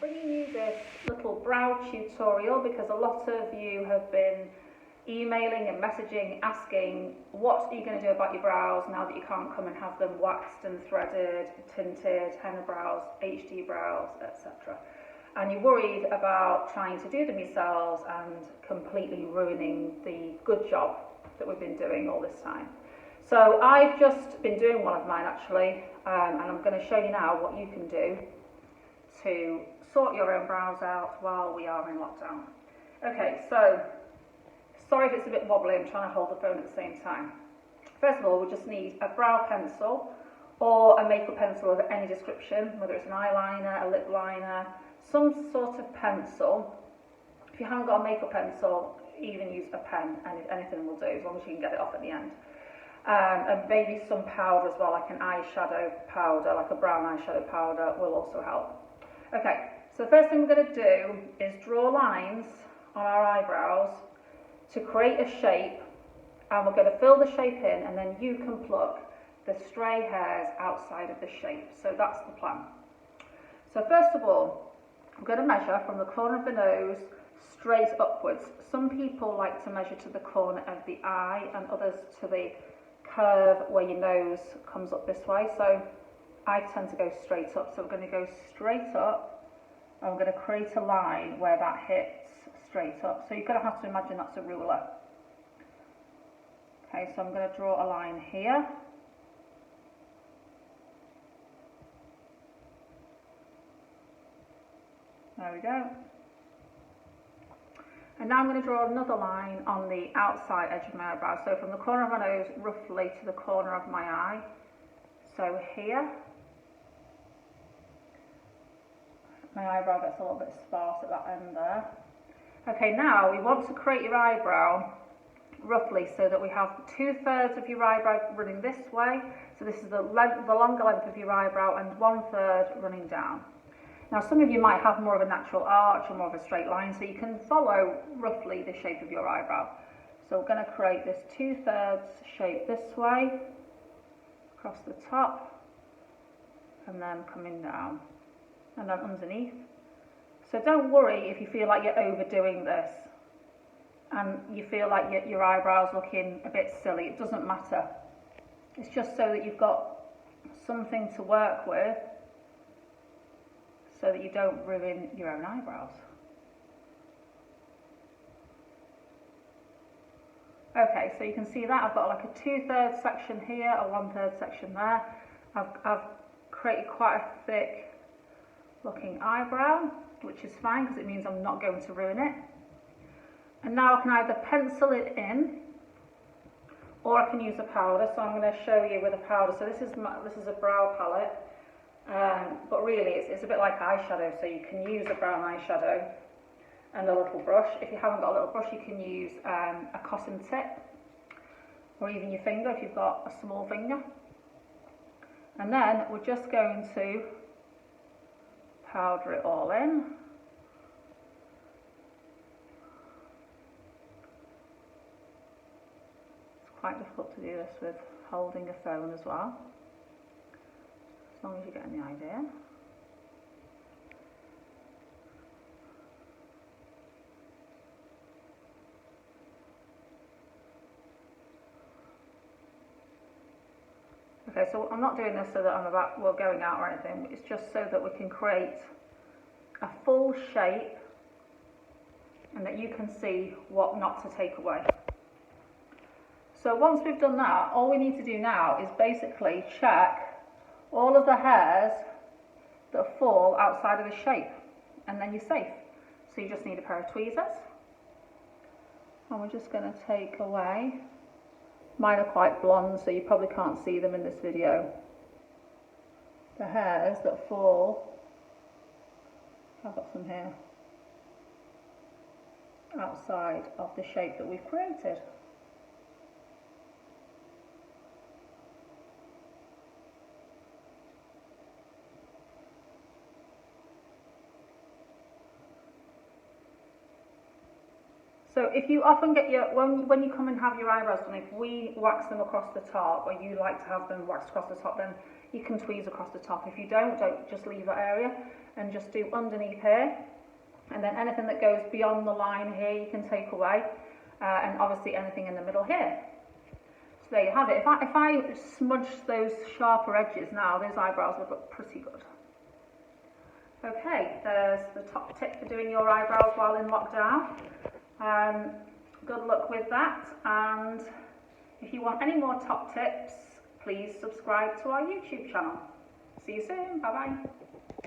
bringing you this little brow tutorial because a lot of you have been emailing and messaging asking what are you going to do about your brows now that you can't come and have them waxed and threaded, tinted, henna brows, HD brows, etc. And you're worried about trying to do them yourselves and completely ruining the good job that we've been doing all this time. So I've just been doing one of mine actually, and I'm going to show you now what you can do to sort your own brows out while we are in lockdown. Okay, so sorry if it's a bit wobbly, I'm trying to hold the phone at the same time. First of all, we just need a brow pencil or a makeup pencil of any description, whether it's an eyeliner, a lip liner, some sort of pencil. If you haven't got a makeup pencil, even use a pen, and anything will do as long as you can get it off at the end. And maybe some powder as well, like an eyeshadow powder, like a brown eyeshadow powder will also help. Okay, so the first thing we're going to do is draw lines on our eyebrows to create a shape, and we're going to fill the shape in, and then you can pluck the stray hairs outside of the shape. So that's the plan. So first of all, I'm going to measure from the corner of the nose straight upwards. Some people like to measure to the corner of the eye and others to the curve where your nose comes up this way. So I tend to go straight up. So we're going to go straight up, and we're going to create a line where that hits straight up. So you're going to have to imagine that's a ruler. Okay, so I'm going to draw a line here. There we go. And now I'm going to draw another line on the outside edge of my eyebrow. So from the corner of my nose roughly to the corner of my eye. So here. My eyebrow gets a little bit sparse at that end there. Okay, now we want to create your eyebrow roughly so that we have 2/3 of your eyebrow running this way. So this is the longer length of your eyebrow, and 1/3 running down. Now some of you might have more of a natural arch or more of a straight line, so you can follow roughly the shape of your eyebrow. So we're going to create this 2/3 shape this way, across the top, and then coming down, and then underneath. So don't worry if you feel like you're overdoing this and you feel like your eyebrows looking a bit silly. It doesn't matter. It's just so that you've got something to work with, so that you don't ruin your own eyebrows. Okay, so you can see that I've got like a 2/3 section here, a 1/3 section there. I've created quite a thick looking eyebrow, which is fine because it means I'm not going to ruin it. And now I can either pencil it in, or I can use a powder. So I'm going to show you with a powder. So this is a brow palette. But really it's a bit like eyeshadow, so you can use a brown eyeshadow and a little brush. If you haven't got a little brush, you can use a cotton tip, or even your finger if you've got a small finger. And then we're just going to powder it all in. It's quite difficult to do this with holding a phone as well, as long as you're getting the idea. Okay, so I'm not doing this so that we're going out or anything. It's just so that we can create a full shape and that you can see what not to take away. So once we've done that, all we need to do now is basically check all of the hairs that fall outside of the shape, and then you're safe. So you just need a pair of tweezers, and we're just going to take away. Mine are quite blonde, so you probably can't see them in this video. The hairs that fall, I've got some here, outside of the shape that we've created. So if you often get when you come and have your eyebrows done, if we wax them across the top, or you like to have them waxed across the top, then you can tweeze across the top. If you don't just leave that area and just do underneath here, and then anything that goes beyond the line here you can take away, and obviously anything in the middle here. So there you have it. If I smudge those sharper edges now, those eyebrows would look pretty good. Okay, there's the top tip for doing your eyebrows while in lockdown. Good luck with that, and if you want any more top tips, please subscribe to our YouTube channel. See you soon, bye bye.